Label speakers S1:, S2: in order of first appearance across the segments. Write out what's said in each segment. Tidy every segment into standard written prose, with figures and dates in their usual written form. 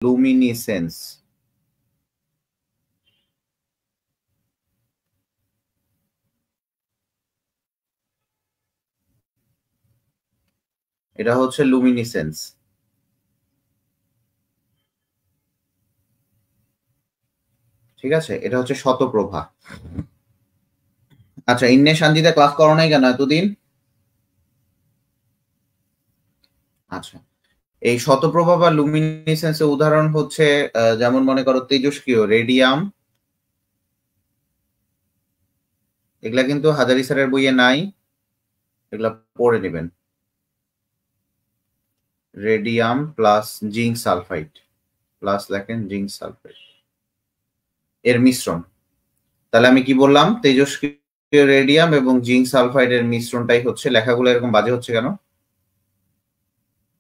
S1: লুমিনিসেন্স। এটা হচ্ছে লুমিনিসেন্স। ঠিক আছে, এটা হচ্ছে শতপ্রভা। আচ্ছা, ইন্নে শান্তিতে ক্লাস করো নাই কেন এতদিন? আচ্ছা, এই শতপ্রভা বা লুমিনিসেন্সের উদাহরণ হচ্ছে যেমন মনে করো তেজস্ক্রিয়, রেডিয়াম, এগুলা কিন্তু হাজারি স্যারের বইয়ে নাই, এগুলা পড়ে নেবেন। Radium plus zinc sulphide plus লেখেন জিঙ্ক সালফাইড এর মিশ্রণ। তাহলে আমি কি বললাম? তেজস্ক্রিয় রেডিয়াম এবং জিঙ্ক সালফাইডের মিশ্রণটাই হচ্ছে। লেখাগুলো এরকম বাজে হচ্ছে কেন?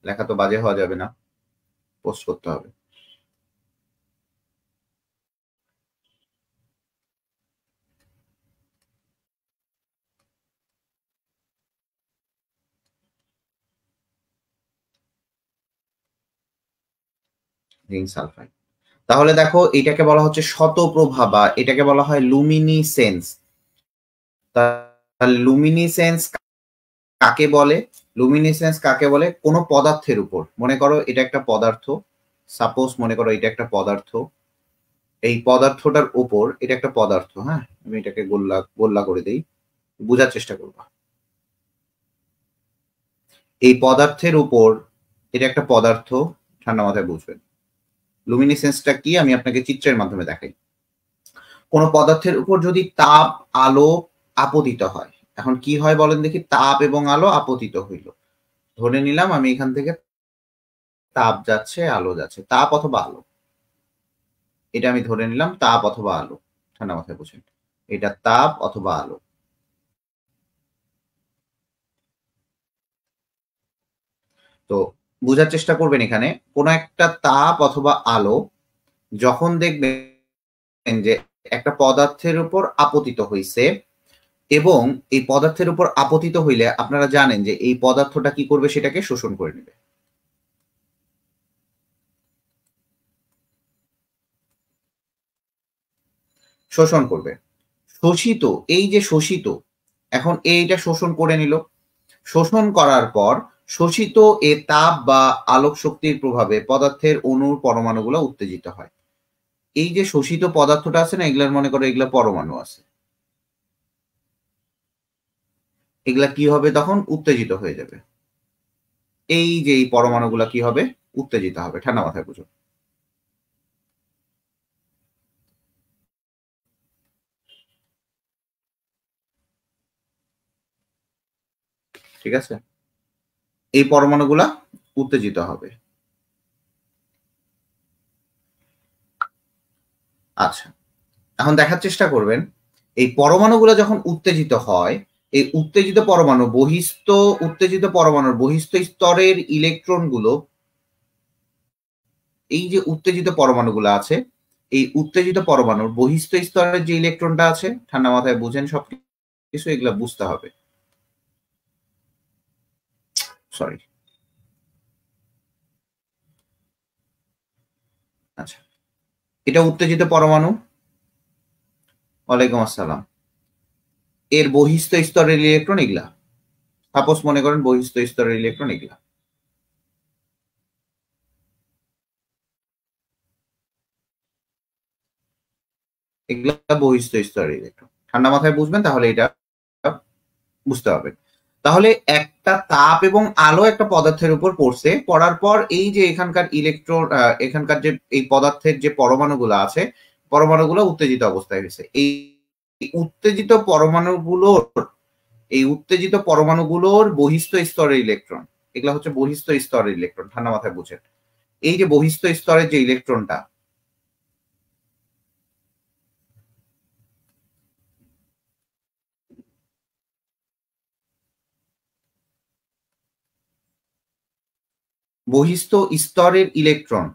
S1: লেখা তো বাজে হওয়া যাবে না, পোস্ট করতে হবে। Zinc sulphide. তাহলে দেখো, এটাকে বলা হচ্ছে শতপ্রভা বা এটাকে বলা হয় লুমিনিসেন্স। তাহলে লুমিনিসেন্স কাকে বলে? লুমিনিসেন্স কাকে বলে? কোনো পদার্থের উপর, মনে করো এটা একটা পদার্থ, সাপোজ মনে করো এটা একটা পদার্থ, এই পদার্থটার উপর, এটা একটা পদার্থ, হ্যাঁ, আমি এটাকে গোল্লা গোল্লা করে দিই, বোঝার চেষ্টা করবো। এই পদার্থের উপর, এটা একটা পদার্থ, ঠান্ডা মাথায় বুঝবেন। লুমিনিসেন্সটা কি আমি আপনাকে চিত্রের মাধ্যমে দেখাই। কোন পদার্থের উপর যদি তাপ আলো আপতিত হয়, এখন কি হয় বলেন দেখি? তাপ এবং আলো আপতিত হইল, ধরে নিলাম আমি এখান থেকে তাপ যাচ্ছে, আলো যাচ্ছে, তাপ অথবা আলো, এটা আমি ধরে নিলাম তাপ অথবা আলো। ঠান্ডা মাথায় বুঝেন, এটা তাপ অথবা আলো। তো বোঝার চেষ্টা করবেন, এখানে কোন একটা তাপ অথবা আলো যখন দেখবেন যে একটা পদার্থের উপর আপতিত হইছে, এবং এই পদার্থের উপর আপতিত হইলে আপনারা জানেন যে এই পদার্থটা কি করবে? সেটাকে শোষণ করে নেবে। শোষণ করবে। শোষিত, এই যে শোষিত, এখন এইটা শোষণ করে নিল। শোষণ করার পর শোষিত এ তাপ বা আলোক শক্তির প্রভাবে পদার্থের অণুর পরমাণুগুলো উত্তেজিত হয়। এই যে শোষিত পদার্থটা আছে না, এগুলার মনে করো এগুলা পরমাণু আছে, এগুলা কি হবে? তখন উত্তেজিত হয়ে যাবে। এই যে এই পরমাণুগুলা কি হবে? উত্তেজিত হবে। ঠান্ডা মাথায় বুঝো। ঠিক আছে, এই পরমাণুগুলা উত্তেজিত হবে। আচ্ছা, এখন দেখার চেষ্টা করবেন, এই পরমাণুগুলো যখন উত্তেজিত হয়, এই উত্তেজিত পরমাণু বহিস্থ, উত্তেজিত পরমাণুর বহিস্থ স্তরের ইলেকট্রনগুলো, এই যে উত্তেজিত পরমাণুগুলো আছে, এই উত্তেজিত পরমাণুর বহিস্থ স্তরের যে ইলেকট্রনটা আছে, ঠান্ডা মাথায় বুঝেন সব কিছু, এগুলো বুঝতে হবে। সরি। আচ্ছা, এটা উত্তেজিত পরমাণু। ওয়ালাইকুম আসসালাম। এর বহিস্থ স্তরের ইলেকট্রন এগুলা, সাপোজ মনে করেন বহিস্থ স্তরের ইলেকট্রন এগুলা, এগুলা বহিস্থ স্তরের ইলেকট্রন। ঠান্ডা মাথায় বুঝবেন, তাহলে এটা বুঝতে হবে। তাহলে একটা তাপ এবং আলো একটা পদার্থের উপর পড়ছে, পড়ার পর এই যে এখানকার ইলেকট্রন, এখানকার যে এই পদার্থের যে পরমাণুগুলো আছে, পরমাণুগুলো উত্তেজিত অবস্থায় হয়েছে। এই উত্তেজিত পরমাণুগুলোর, এই উত্তেজিত পরমাণুগুলোর বহিস্থ স্তরের ইলেকট্রন, এগুলো হচ্ছে বহিস্থ স্তরের ইলেকট্রন। ঠান্ডা মাথায় বুঝেন, এই যে বহিস্থ স্তরের যে ইলেকট্রনটা, বহিস্থ স্তরের ইলেকট্রন,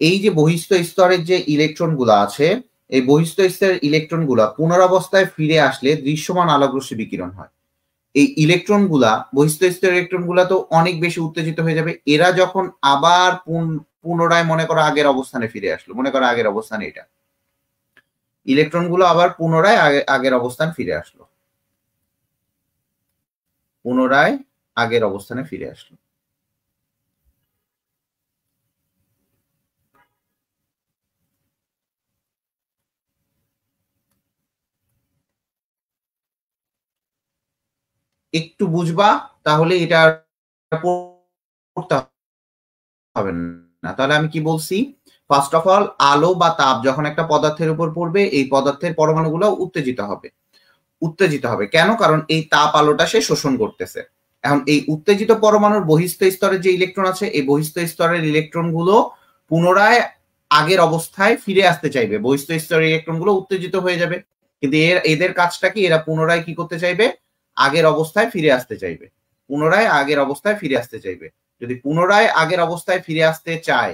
S1: এই যে বহিস্থ স্তরের যে ইলেকট্রন গুলো আছে, এই বহিস্থ স্তরের ইলেকট্রন গুলা পুনরাবস্থায় ফিরে আসলে দৃশ্যমান আলোকরশ্মি বিকিরণ হয়। এই ইলেকট্রন গুলা, বহিস্থ স্তরের ইলেকট্রন গুলা তো অনেক বেশি উত্তেজিত হয়ে যাবে। এরা যখন আবার পুনরায় মনে করো আগের অবস্থানে ফিরে আসলো, মনে করো আগের অবস্থানে এটা, ইলেকট্রনগুলো আবার পুনরায় আগের অবস্থান ফিরে আসলো, পুনরায় আগের অবস্থানে ফিরে আসলো। একটু বুঝবা, তাহলে এটা পড়তে হবে না। তাহলে আমি কি বলছি, ফার্স্ট অফ অল আলো বা তাপ যখন একটা পদার্থের উপর পড়বে, এই পদার্থের পরমাণুগুলো উত্তেজিত হবে। উত্তেজিত হবে কেন? কারণ এই তাপ আলোটা সে শোষণ করতেছে। এখন এই উত্তেজিত পরমাণুর বহিস্থ স্তরের যে ইলেকট্রন আছে, এই বহিস্থ স্তরের ইলেকট্রন গুলো পুনরায় আগের অবস্থায় ফিরে আসতে চাইবে। বহিস্থ স্তরের ইলেকট্রন গুলো উত্তেজিত হয়ে যাবে, কিন্তু এদের কাজটা কি, এরা পুনরায় কি করতে চাইবে, আগের অবস্থায় ফিরে আসতে চাইবে, পুনরায় আগের অবস্থায় ফিরে আসতে চাইবে। যদি পুনরায় আগের অবস্থায় ফিরে আসতে চায়,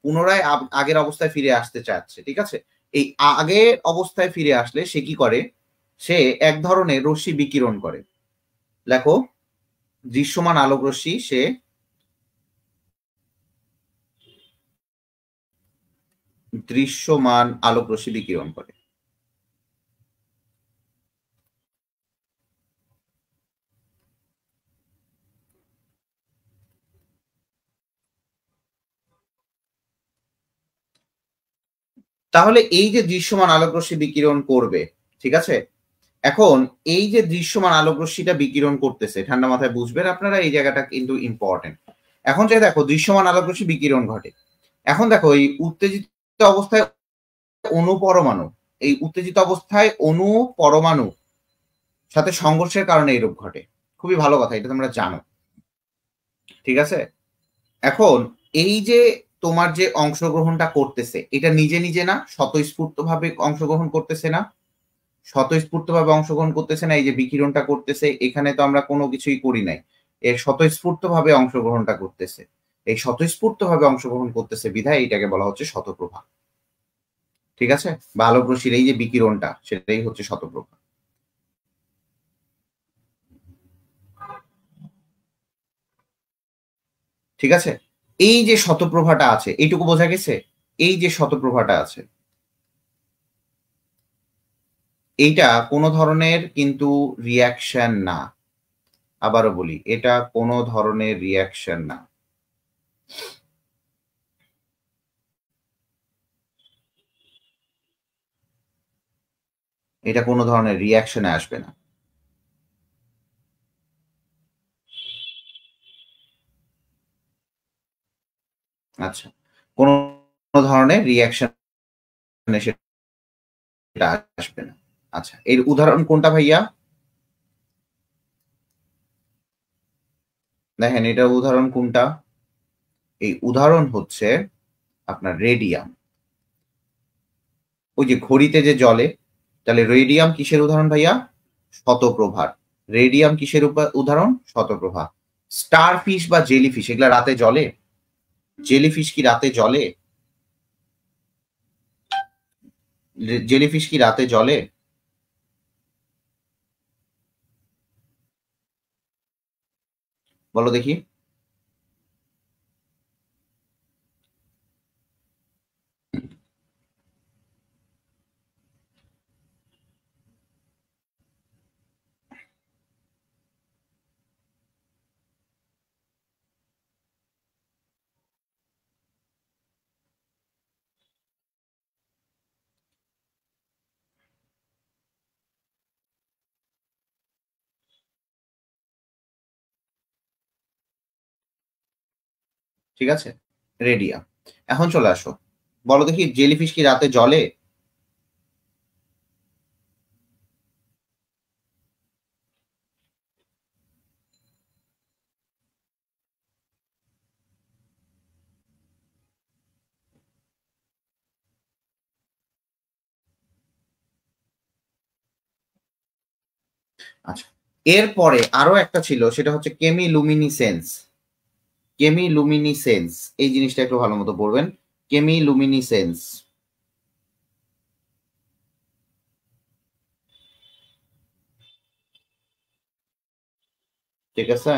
S1: পুনরায় আগের অবস্থায় ফিরে আসতে চাচ্ছে, ঠিক আছে, এই আগের অবস্থায় ফিরে আসলে সে কি করে, সে এক ধরনের রশ্মি বিকিরণ করে। লেখো, দৃশ্যমান আলোক রশ্মি সে দৃশ্যমান আলোক রশ্মি বিকিরণ করে। তাহলে এই যে দৃশ্যমান আলোক রশ্মি বিকিরণ করবে, ঠিক আছে, এখন এই যে দৃশ্যমান আলোক রশ্মিটা বিকিরণ করতেছে, ঠান্ডা মাথায় বুঝবেন আপনারা, এই জায়গাটা কিন্তু ইম্পর্টেন্ট। এখন যে দেখো দৃশ্যমান আলোক রশ্মি বিকিরণ ঘটে, এখন দেখো এই উত্তেজিত অবস্থায় অণু পরমাণু, এই উত্তেজিত অবস্থায় অণু পরমাণু সাথে সংঘর্ষের কারণে এরূপ ঘটে। খুবই ভালো কথা, এটা তোমরা জানো, ঠিক আছে। এখন এই যে তোমার যে অংশগ্রহণটা করতেছে, এটা নিজে নিজে না, স্বতঃস্ফূর্ত ভাবে অংশগ্রহণ করতেছে না, স্বতঃস্ফূর্ত ভাবে অংশগ্রহণ করতেছে না। এই যে বিকিরণটা করতেছে, এখানে তো আমরা কোনো কিছুই করি নাই, এর স্বতঃস্ফূর্ত ভাবে অংশগ্রহণটা করতেছে। এই স্বতঃস্ফূর্ত ভাবে অংশগ্রহণ করতেছে বিধায় এইটাকে বলা হচ্ছে শতপ্রভা, ঠিক আছে। বা আলোক রশ্মির এই যে বিকিরণটা, সেটাই হচ্ছে শতপ্রভা, ঠিক আছে। এই যে শতপ্রভাটা আছে, এইটুকু বোঝা গেছে, এই যে শতপ্রভাটা আছে, এইটা কোনো ধরনের কিন্তু রিয়াকশন না। আবারও বলি, এটা কোনো ধরনের রিয়াকশন না। এটা কোনো ধরনের রিয়াকশনে আসবে না। আচ্ছা, কোনো ধরনের রিয়াকশন সেটা আসবে না। আচ্ছা, এর উদাহরণ কোনটা ভাইয়া? দেখেন, এটার উদাহরণ কোনটা? এই উদাহরণ হচ্ছে আপনার রেডিয়াম। ওই যে ঘড়িতে যে জ্বলে, তাহলে রেডিয়াম কিসের উদাহরণ ভাইয়া? শতপ্রভার। রেডিয়াম কিসের উদাহরণ? শতপ্রভা। স্টার ফিশ বা জেলিফিশ এগুলা রাতে জ্বলে? জেলিফিশ কি রাতে জ্বলে? জেলিফিশ কি রাতে জ্বলে? বলো দেখি। ঠিক আছে, রেডিয়াম। এখন চলে আসো, বলো দেখি জেলিফিশ কি রাতে জ্বলে? আচ্ছা, এরপরে আরো একটা ছিল, সেটা হচ্ছে কেমিলুমিনিসেন্স। কেমিলুমিনিসেন্স, এই জিনিসটা একটু ভালো মতো পড়বেন। কেমিলুমিনিসেন্স, ঠিক আছে।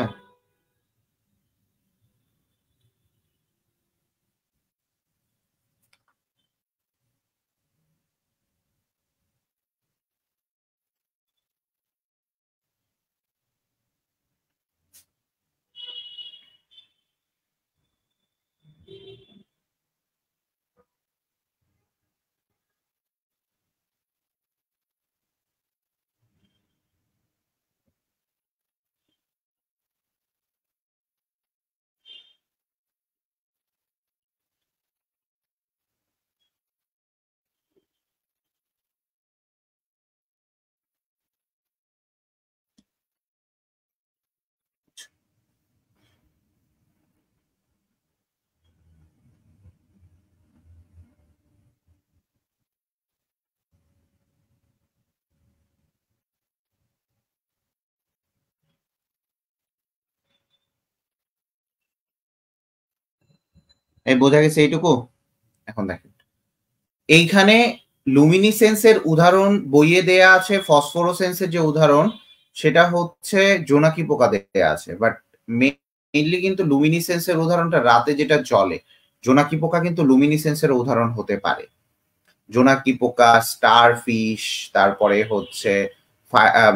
S1: এই বোঝা গেছে এইটুকু? এখন দেখেন, এইখানে লুমিনিসেন্সের উদাহরণ বইয়ে দেয়া আছে, ফসফোরোসেন্সের যে উদাহরণ সেটা হচ্ছে জোনাকি পোকা দেয়া আছে, বাট মেইনলি কিন্তু লুমিনিসেন্সের উদাহরণটা রাতে যেটা জ্বলে, জোনাকি পোকা কিন্তু লুমিনিসেন্সের উদাহরণ হতে পারে। জোনাকি পোকা, স্টার ফিশ, তারপরে হচ্ছে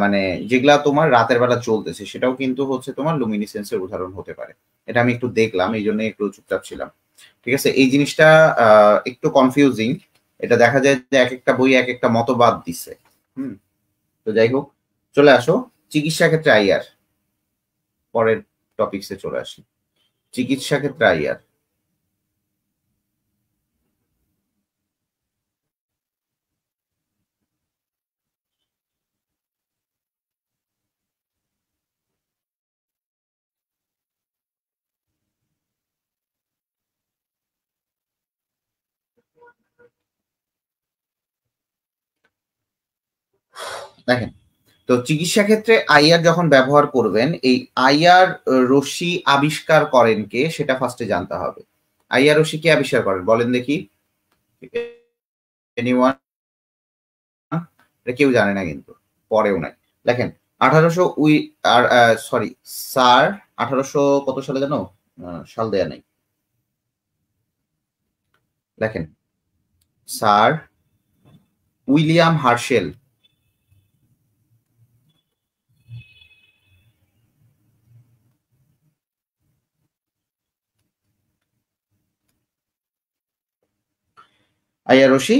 S1: মানে যেগুলা তোমার রাতের বেলা চলতেছে সেটাও কিন্তু হচ্ছে তোমার লুমিনিসেন্সের উদাহরণ হতে পারে। এটা আমি একটু দেখলাম, এই জন্য একটু চুপচাপ ছিলাম। ঠিক আছে, এই জিনিসটা একটু কনফিউজিং। এটা দেখা যায় যে এক একটা বই এক একটা মতবাদ দিছে। হুম, তো যাই হোক, চলে আসো চিকিৎসা ক্ষেত্রে আইআর। পরের টপিকসে চলে আসি, চিকিৎসা ক্ষেত্রে আইআর। দেখেন, তো চিকিৎসা ক্ষেত্রে আইআর যখন ব্যবহার করবেন, এই আইআর রশ্মি আবিষ্কার করেন কে সেটা ফার্স্টে জানতে হবে। আইআর রশ্মি কে আবিষ্কার করেন বলেন দেখি? এনিওয়ান? এটা কেউ জানে না কিন্তু, পরেও নাই। দেখেন, 1800 সরি স্যার, 1800 কত সালে জানো? সাল দেয়া নাই। দেখেন, স্যার উইলিয়াম হার্শেল আইআর রশ্মি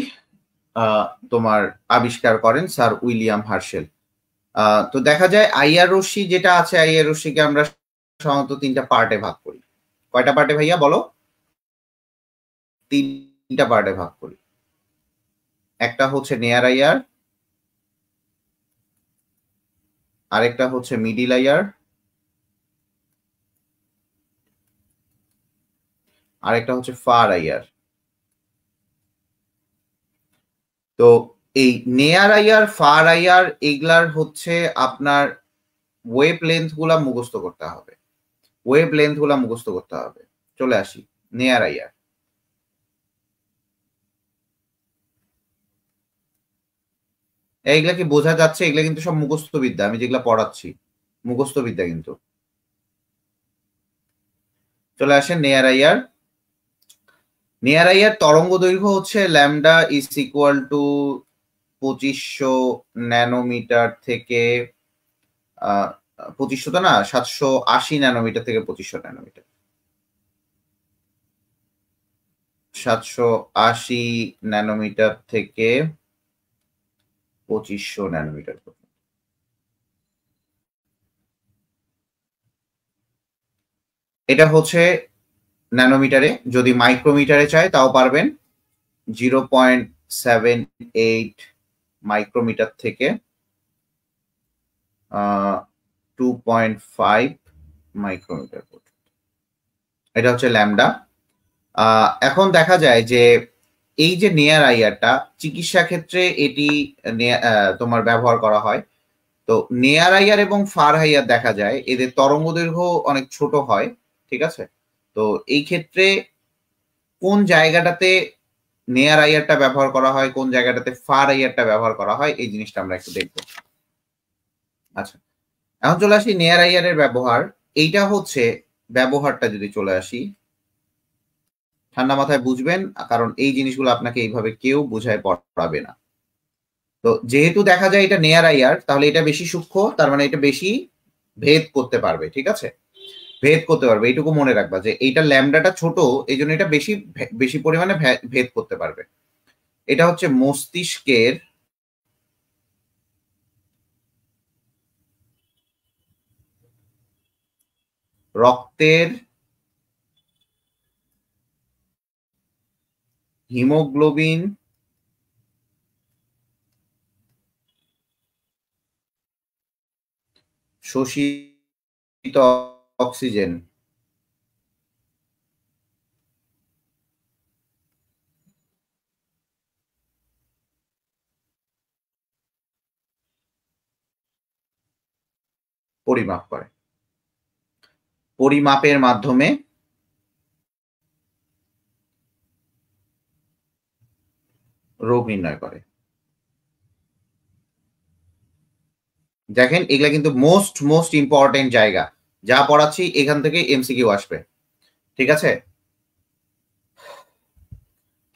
S1: তোমার আবিষ্কার করেন স্যার উইলিয়াম হার্শেল। তো দেখা যায় আইআর রশ্মি যেটা আছে, আইআর রশ্মিকে আমরা সাধারণত তিনটা পার্টে ভাগ করি। কয়টা পার্টে ভাইয়া বলো? তিনটা পার্টে ভাগ করি। একটা হচ্ছে নেয়ার আইআর, আরেকটা হচ্ছে মিডিল আইআর, আরেকটা হচ্ছে ফার আইআর। তো এই নেয়ার আইআর, ফার আইআর এগুলার হচ্ছে আপনার ওয়েভ লেন্থ গুলা মুখস্থ করতে হবে। ওয়েভ লেন্থ গুলা মুখস্থ করতে হবে। চলে আসি নেয়ার আইআর। এইগুলা কি বোঝা যাচ্ছে? এগুলা কিন্তু সব মুখস্থ বিদ্যা, আমি যেগুলা পড়াচ্ছি মুখস্থ বিদ্যা কিন্তু। চলে আসেন নেয়ার আইআর। নেয়ার আইআর তরঙ্গ দৈর্ঘ্য হচ্ছে lambda is equal to 2500 nanometre থেকে 2500 তো না, 780 ন্যানোমিটার থেকে 2500 ন্যানোমিটার। 780 ন্যানোমিটার থেকে 2500 ন্যানোমিটার। এটা হচ্ছে ন্যানোমিটারে। যদি মাইক্রোমিটারে চায় তাও পারবেন। 0.78 মাইক্রোমিটার থেকে 2.5 মাইক্রোমিটার। এটা হচ্ছে ল্যামডা। এখন দেখা যায় যে এই যে নেয়ার আইআরটা চিকিৎসা ক্ষেত্রে এটি তোমার ব্যবহার করা হয়। তো নেয়ার আইআর এবং ফার আইআর দেখা যায় এদের তরঙ্গ দৈর্ঘ্য অনেক ছোট হয়। ঠিক আছে, তো এই ক্ষেত্রে কোন জায়গাটাতে নেয়ার আইআরটা ব্যবহার করা হয়, কোন জায়গাটাতে ফার আইআরটা ব্যবহার করা হয়, এই জিনিসটা আমরা একটু দেখবো। আচ্ছা, এখন চলে আসি নেয়ার আইআর এর ব্যবহার। এইটা হচ্ছে ব্যবহারটা, যদি চলে আসি ঠান্ডা মাথায় বুঝবেন, কারণ এই জিনিসগুলো আপনাকে এইভাবে কেউ বুঝায় পড়াবে না। তো যেহেতু দেখা যায় এটা নেয়ার আইআর, তাহলে এটা বেশি সূক্ষ্ম, তার মানে এটা বেশি ভেদ করতে পারবে। ঠিক আছে, ভেদ করতে পারবে, এইটুকু মনে রাখবা যে এইটা ল্যামডাটা ছোট, এই জন্য এটা বেশি বেশি পরিমাণে ভেদ করতে পারবে। এটা হচ্ছে মস্তিষ্কের রক্তের হিমোগ্লোবিন শোষিত অক্সিজেন পরিমাপ করে। পরিমাপের মাধ্যমে রোগ নির্ণয় করে। দেখেন এগুলা কিন্তু মোস্ট ইম্পর্টেন্ট জায়গা। যা পড়াচ্ছি এখান থেকে এমসিকিউ আসবে। ঠিক আছে?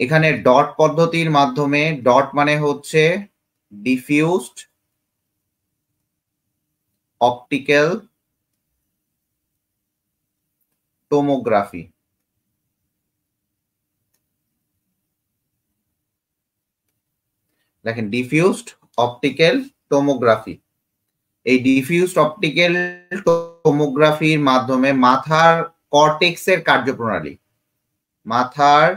S1: এখানে ডট পদ্ধতির মাধ্যমে, ডট মানে হচ্ছে ডিফিউজড অপটিক্যাল টোমোগ্রাফি। দেখেন ডিফিউজড অপটিক্যাল টোমোগ্রাফি, এই ডিফিউজড অপটিক্যাল টোমোগ্রাফির মাধ্যমে মাথার কর্টেক্সের কার্যপ্রণালী, মাথার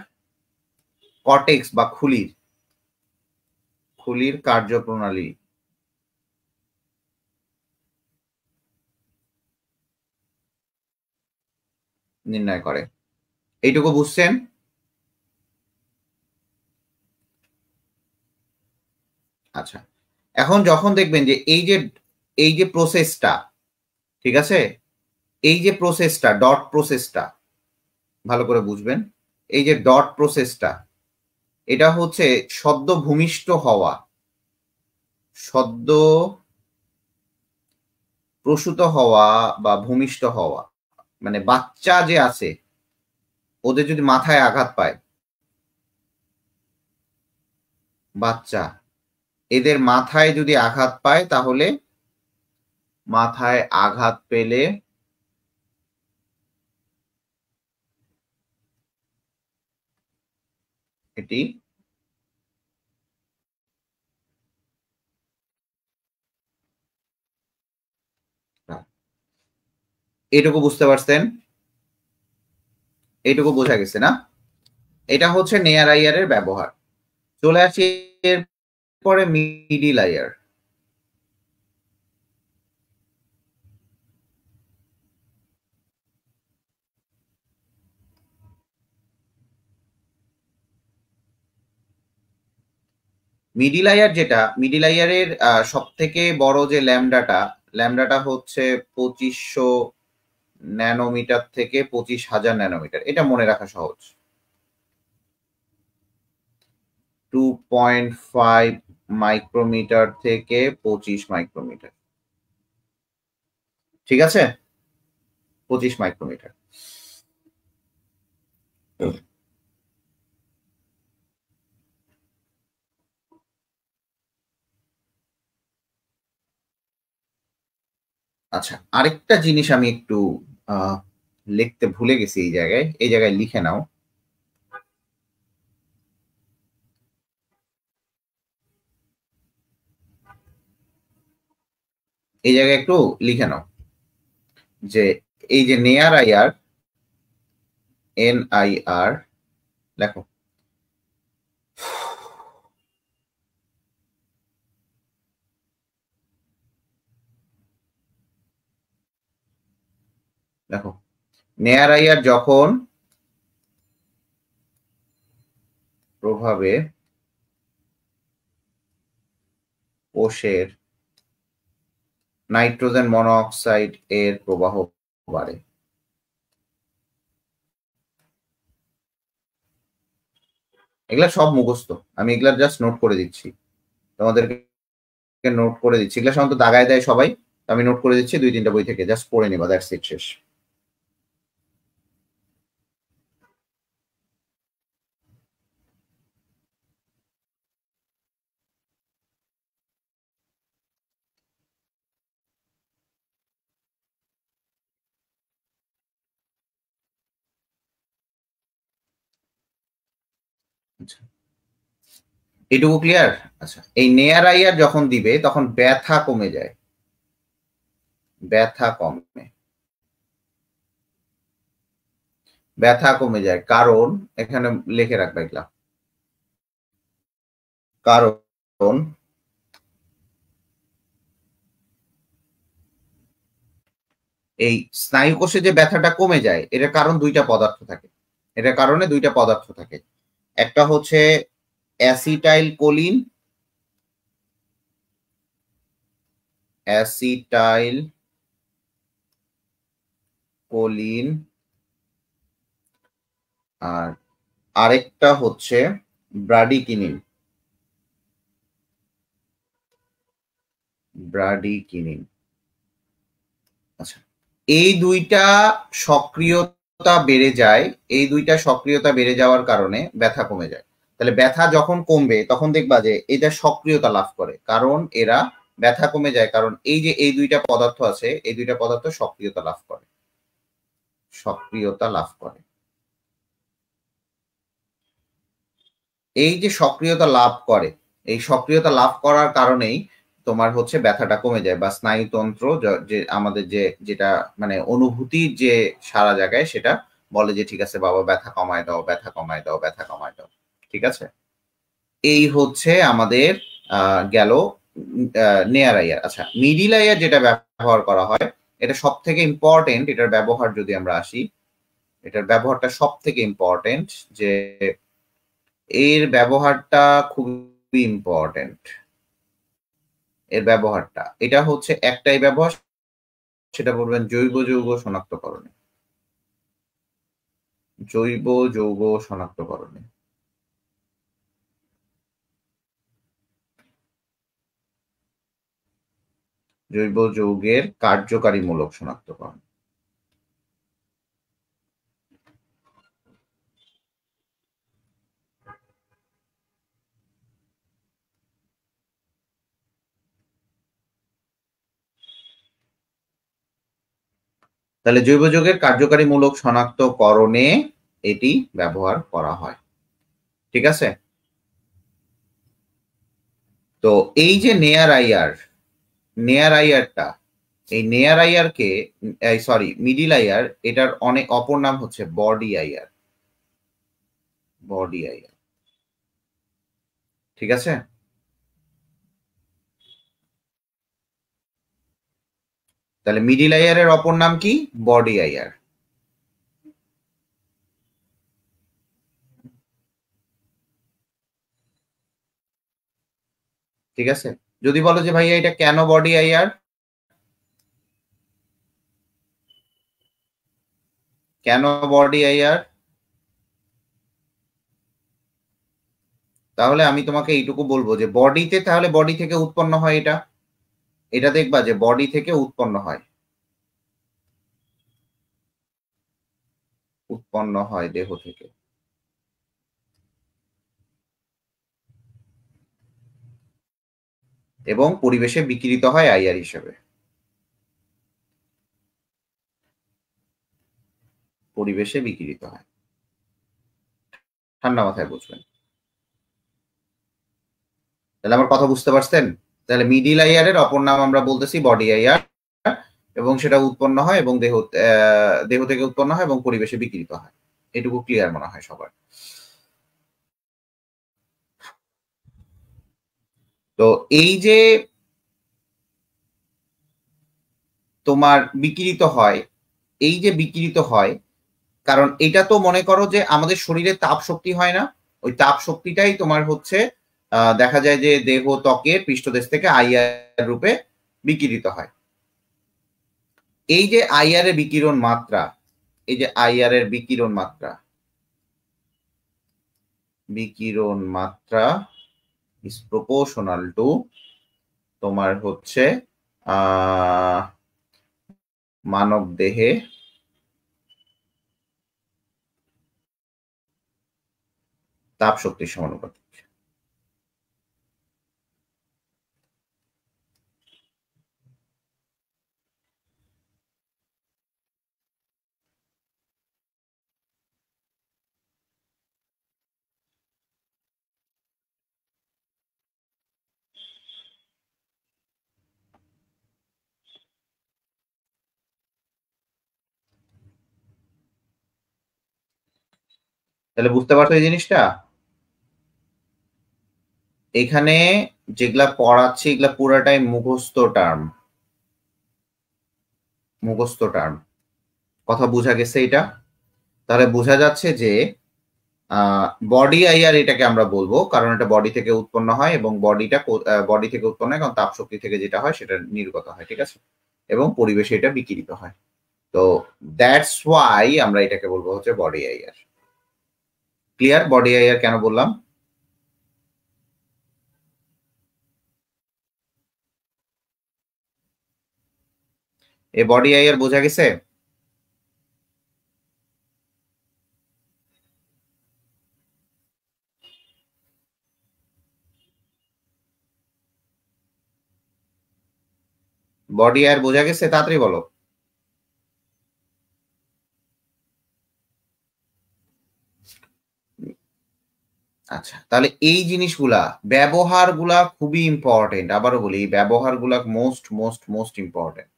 S1: কর্টেক্স বা খুলির কার্যপ্রণালী নির্ণয় করে। এইটুকু বুঝছেন? আচ্ছা, এখন যখন দেখবেন যে এই যে প্রসেসটা, ঠিক আছে, এই যে প্রসেসটা, ডট প্রসেসটা ভালো করে বুঝবেন। এই যে ডট প্রসেসটা, এটা হচ্ছে সদ্য ভূমিষ্ঠ হওয়া, সদ্য প্রসূত হওয়া বা ভূমিষ্ঠ হওয়া, মানে বাচ্চা যে আছে ওদের যদি মাথায় আঘাত পায়, বাচ্চা এদের মাথায় যদি আঘাত পায়, তাহলে মাথায় আঘাত পেলে এটি এটুকু বুঝতে পারছেন? এইটুকু বোঝা গেছে না? এটা হচ্ছে নেয়ার আইয়ারের ব্যবহার। চলে আসি এরপরে মিডিল আইয়ার। মিডিল আইয়ার যেটা, মিডিল আইয়ারের সব থেকে বড় যে ল্যামডাটা হচ্ছে 2500 ন্যানোমিটার থেকে 25,000 ন্যানোমিটার। এটা মনে রাখা সহজ। 2.5 মাইক্রোমিটার থেকে 25 মাইক্রোমিটার। ঠিক আছে? 25 মাইক্রোমিটার। আচ্ছা, আরেকটা জিনিস আমি একটু লিখতে ভুলে গেছি এই জায়গায়। এই জায়গায় লিখে নাও। এই জায়গায় একটু লিখে নাও যে এই যে নেয়ার আইয়ার, NIR লেখো। দেখো, নেয়ার আইয়ার যখন প্রভাবে কোষের নাইট্রোজেন মনোঅক্সাইড এর প্রবাহ বাড়ে। এগুলা সব মুখস্থ, আমি এগুলা জাস্ট নোট করে দিচ্ছি তোমাদেরকে, নোট করে দিচ্ছি। এগুলা সাধারণত দাগায় দেয় সবাই, আমি নোট করে দিচ্ছি 2-3টা বই থেকে, জাস্ট পড়ে নিবা, দ্যাটস ইট, শেষ। আচ্ছা, এটুকু ক্লিয়ার? আচ্ছা, এই নেয়ার আইয়ার যখন দিবে তখন ব্যথা কমে যায়, ব্যথা কমে, ব্যথা কমে যায়। কারণ এখানে লিখে রাখবে এগুলা, কারণ এই স্নায়ু কোষে যে ব্যথাটা কমে যায়, এটার কারণ দুইটা পদার্থ থাকে, এটার কারণে দুইটা পদার্থ থাকে। একটা হচ্ছে অ্যাসিটাইল কোলিন, অ্যাসিটাইল কোলিন, আর আরেকটা হচ্ছে ব্রাডিকিনিন। ব্রাডিকিনিন। আচ্ছা, এই দুইটা সক্রিয়তা বেড়ে যায়, এই দুইটা সক্রিয়তা বেড়ে যাওয়ার কারণে ব্যথা কমে যায়। তাহলে ব্যথা যখন কমবে তখন দেখবা যে এটা সক্রিয়তা লাভ করে, কারণ এরা ব্যথা কমে যায় কারণ এই যে এই দুইটা পদার্থ আছে, এই দুইটা পদার্থ সক্রিয়তা লাভ করে, সক্রিয়তা লাভ করে। এই যে সক্রিয়তা লাভ করে, এই সক্রিয়তা লাভ করার কারণেই তোমার হচ্ছে ব্যথাটা কমে যায়, বা স্নায়ুতন্ত্র যে আমাদের যে যেটা মানে অনুভূতির যে সারা জায়গায় সেটা বলে যে ঠিক আছে বাবা ব্যথা কমায় দাও, ব্যথা কমায় দাও, ব্যথা কমায় দাও। ঠিক আছে, এই হচ্ছে আমাদের গেল নেয়ার আইয়ার। আচ্ছা, মিডিল আইয়ার যেটা ব্যবহার করা হয়, এটা সব থেকে ইম্পর্টেন্ট। এটার ব্যবহার যদি আমরা আসি, এটার ব্যবহারটা সব থেকে ইম্পর্টেন্ট, যে এর ব্যবহারটা খুবই ইম্পর্টেন্ট। এর ব্যবহারটা এটা হচ্ছে একটাই ব্যবহার, সেটা বলবেন জৈব যৌগ শনাক্তকরণে। জৈব যৌগ শনাক্তকরণে। জৈব যৌগের কার্যকারীমূলক শনাক্তকরণ। তাহলে জৈব যৌগের কার্যকারীমূলক শনাক্তকরণে এটি ব্যবহার করা হয়। ঠিক আছে, তো এই যে নেয়ার আইয়ার, নেয়ার আইয়ারটা, এই নেয়ার আইয়ারকে সরি মিডিল আইয়ার, এটার অনেক অপর নাম হচ্ছে বডি আইয়ার। বডি আইয়ার। ঠিক আছে, তাহলে মিডিল আইয়ারের অপর নাম কি? বডি আইয়ার। ঠিক আছে, যদি বলো যে ভাইয়া এটা কেন বডি আইয়ার, কেন বডি আইয়ার, তাহলে আমি তোমাকে এইটুকু বলবো যে বডিতে, তাহলে বডি থেকে উৎপন্ন হয় এটা, এটা দেখবা যে বডি থেকে উৎপন্ন হয়, উৎপন্ন হয় দেহ থেকে, এবং পরিবেশে বিকিরিত হয় আইআর হিসেবে। পরিবেশে বিকিরিত হয়, ঠান্ডা মাথায় বুঝবেন। তাহলে আমার কথা বুঝতে পারছেন? তাহলে মিডিল আইয়ারের অপর নাম আমরা বলতেছি বডি আইয়ার, এবং সেটা উৎপন্ন হয় এবং দেহ থেকে উৎপন্ন হয় এবং পরিবেশে বিকিরিত হয়। এটুকু ক্লিয়ার মনে হয় সবার। তো এই যে তোমার বিকিরিত হয়, এই যে বিকিরিত হয়, কারণ এটা তো মনে করো যে আমাদের শরীরে তাপ শক্তি হয় না, ওই তাপ শক্তিটাই তোমার হচ্ছে দেখা যায় যে দেহ ত্বকের পৃষ্ঠদেশ থেকে আইআর রূপে বিকিরিত হয়। এই যে আইআর এর বিকিরণ মাত্রা, এই যে আইআর এর বিকিরণ মাত্রা, বিকিরণ মাত্রা ইজ প্রপোর্শনাল টু তোমার হচ্ছে মানব দেহে তাপ শক্তির সমানুপাতিক। তাহলে বুঝতে পারছো এই জিনিসটা? এখানে যেগুলা পড়াচ্ছি এগুলা পুরাটাই মুখস্থ টার্ম, মুখস্থ টার্ম। কথা বোঝা গেছে এটা? তাহলে বোঝা যাচ্ছে যে বডি আইআর এটাকে আমরা বলবো, কারণ এটা বডি থেকে উৎপন্ন হয়, এবং বডি থেকে উৎপন্ন হয় কারণ তাপ শক্তি থেকে যেটা হয় সেটা নির্গত হয়। ঠিক আছে, এবং পরিবেশে এটা বিকিরিত হয়। তো দ্যাটস ওয়াই আমরা এটাকে বলবো হচ্ছে body IR. Clear body IR কেন বললাম? এ বডি আইআর বোঝা গেছে? বডি আইআর বোঝা গেছে? তাড়াতাড়ি বলো। আচ্ছা, তাহলে এই জিনিসগুলা ব্যবহারগুলা খুবই ইম্পর্টেন্ট। আবারও বলি, এই ব্যবহারগুলা most most most important,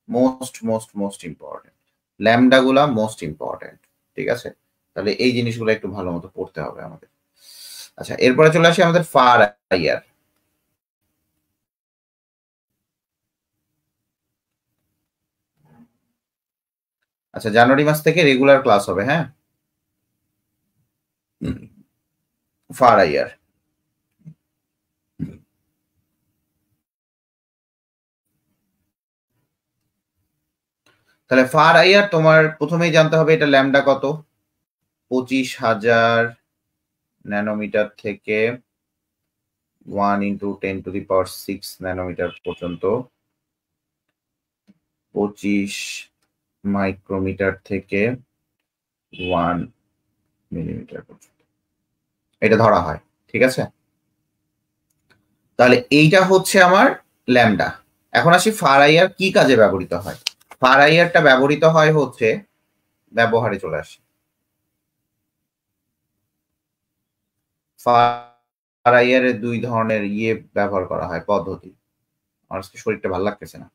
S1: most most most important. Lambda গুলা মোস্ট ইম্পর্টেন্ট। ঠিক আছে, তাহলে এই জিনিসগুলো একটু ভালো মতো পড়তে হবে আমাদের। আচ্ছা, এরপরে চলে আসি আমাদের ফার আইআর। আচ্ছা, জানুয়ারি মাস থেকে রেগুলার ক্লাস হবে। হ্যাঁ, ফার আইআর। তাহলে ফার আইআর তোমার প্রথমেই জানতে হবে এটা ল্যামডা কত। 25,000 ন্যানোমিটার থেকে 1 × 10⁶ ন্যানোমিটার পর্যন্ত, 25 মাইক্রোমিটার থেকে 1 মিলিমিটার পর্যন্ত এটা ধরা হয়। ঠিক আছে, তাহলে এইটা হচ্ছে আমার ল্যামডা। এখন আসি ফার আইআর কি কাজে ব্যবহৃত হয়। ফার আইআরটা ব্যবহৃত হয় হচ্ছে, ব্যবহারে চলে আসে। ফার আইআর এর দুই ধরনের ব্যবহার করা হয়, পদ্ধতি। আমার শরীরটা ভালো লাগতেছে না,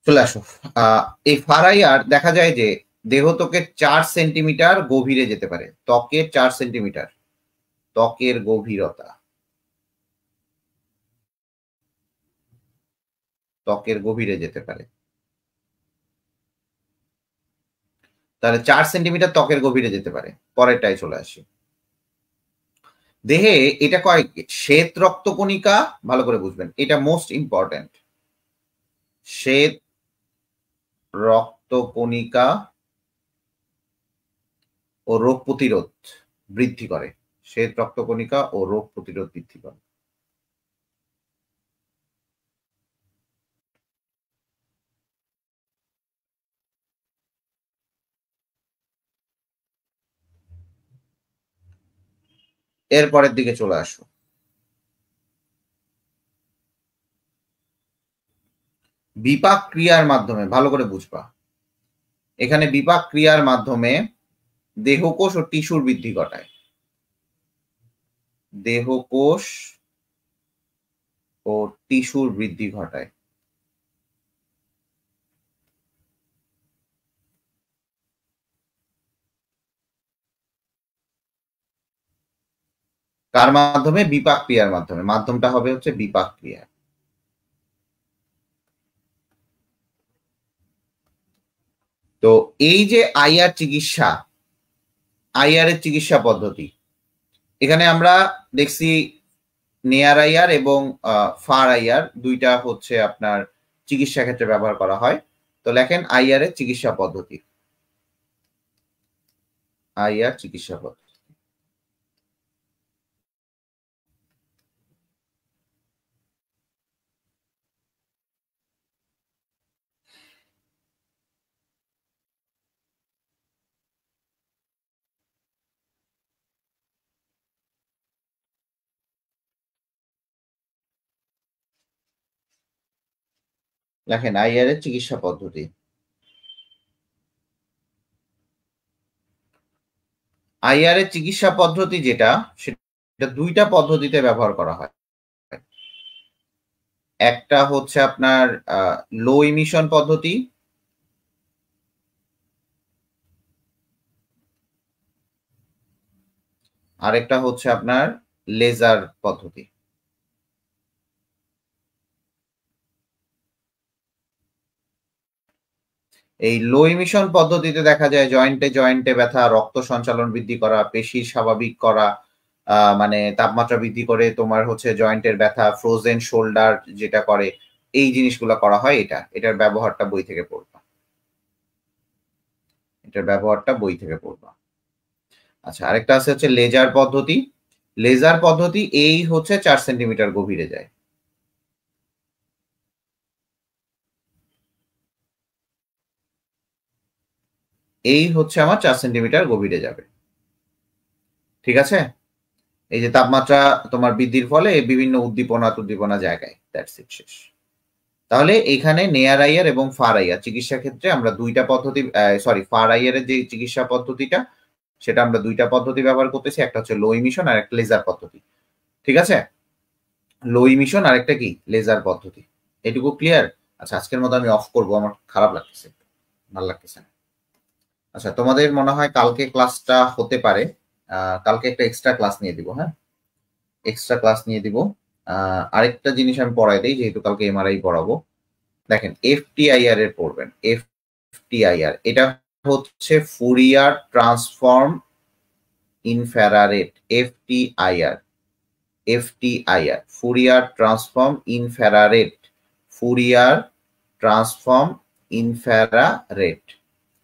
S1: চলে আসো। এই ফার আইআর দেখা যায় যে দেহ ত্বকের 4 সেন্টিমিটার গভীরে যেতে পারে। ত্বকের 4 সেন্টিমিটার, ত্বকের গভীরতা, ত্বকের গভীরে যেতে পারে। তাহলে 4 সেন্টিমিটার ত্বকের গভীরে যেতে পারে। পরেরটাই চলে আসি। দেহে এটা কয় শ্বেত রক্তকণিকা, ভালো করে বুঝবেন, এটা মোস্ট ইম্পর্টেন্ট। শ্বেত রক্তকণিকা ও রোগ প্রতিরোধ বৃদ্ধি করে। শ্বেত রক্তকণিকা ও রোগ প্রতিরোধ বৃদ্ধি করে। এরপরের দিকে চলে আসো। বিপাক ক্রিয়ার মাধ্যমে, ভালো করে বুঝবা, এখানে বিপাক ক্রিয়ার মাধ্যমে দেহকোষ ও টিস্যুর বৃদ্ধি ঘটায়। দেহকোষ ও টিস্যুর বৃদ্ধি ঘটায়। কার মাধ্যমে? বিপাক ক্রিয়ার মাধ্যমে। মাধ্যমটা হবে হচ্ছে বিপাক ক্রিয়া। তো এই যে আইআর চিকিৎসা, আইআর এর চিকিৎসা পদ্ধতি, এখানে আমরা দেখছি নেয়ার আইআর এবং ফার আইআর দুইটা হচ্ছে আপনার চিকিৎসা ক্ষেত্রে ব্যবহার করা হয়। তো লেখেন আইআর এর চিকিৎসা পদ্ধতি। আইআর চিকিৎসা পদ্ধতি, লেখেন আইআর এর চিকিৎসা পদ্ধতি। আইআর এর চিকিৎসা পদ্ধতি যেটা, সেটা দুইটা পদ্ধতিতে ব্যবহার করা হয়। একটা হচ্ছে আপনার লো ইমিশন পদ্ধতি, আরেকটা হচ্ছে আপনার লেজার পদ্ধতি। এই লো ইমিশন পদ্ধতিতে দেখা যায় জয়েন্টে জয়েন্টে ব্যথা, রক্ত সঞ্চালন বৃদ্ধি করা, পেশি স্বাভাবিক করা, মানে তাপমাত্রা বৃদ্ধি করে তোমার হচ্ছে জয়েন্টের ব্যথা, ফ্রোজেন শোল্ডার যেটা করে, এই জিনিসগুলো করা হয়। এটার ব্যবহারটা বই থেকে পড়বা, এটার ব্যবহারটা বই থেকে পড়বা। আচ্ছা, আরেকটা আছে হচ্ছে লেজার পদ্ধতি। লেজার পদ্ধতি এই হচ্ছে 4 সেন্টিমিটার গভীরে যায়। এই হচ্ছে আমার 4 সেন্টিমিটার গভীরে যাবে। ঠিক আছে? এই যে তাপমাত্রা তোমার বৃদ্ধির ফলে বিভিন্ন উদ্দীপনা জায়গায়, দ্যাটস ইট, শেষ। তাহলে এখানে নেয়ার আইয়ার এবং ফার আইয়ার চিকিৎসা ক্ষেত্রে আমরা দুইটা পদ্ধতি, ফার আইয়ারের যে চিকিৎসা পদ্ধতিটা সেটা আমরা দুইটা পদ্ধতি ব্যবহার করতেছি, একটা হচ্ছে লো ইমিশন আর একটা লেজার পদ্ধতি। ঠিক আছে? লো ইমিশন আর একটা কি লেজার পদ্ধতি। এটুকু ক্লিয়ার? আচ্ছা, আজকের মতো আমি অফ করব, আমার খারাপ লাগতেছে, ভালো লাগতেছে না। আচ্ছা, তোমাদের মনে হয় কালকে ক্লাসটা হতে পারে, কালকে একটা এক্সট্রা ক্লাস নিয়ে দিব। হ্যাঁ, এক্সট্রা ক্লাস নিয়ে দিব। আরেকটা জিনিস আমি পড়াই দিই, যেহেতু কালকে এমআরআই পড়াবো। দেখেন, এফটিআইআর এর পড়বেন। এফটিআইআর এটা হচ্ছে Fourier transform infrared. FTIR, FTIR Fourier transform infrared, Fourier transform infrared.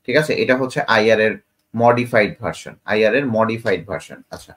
S1: ঠিক আছে? এটা হচ্ছে আইআর এর মডিফাইড ভার্সন, আইআর এর মডিফাইড ভার্সন। আচ্ছা,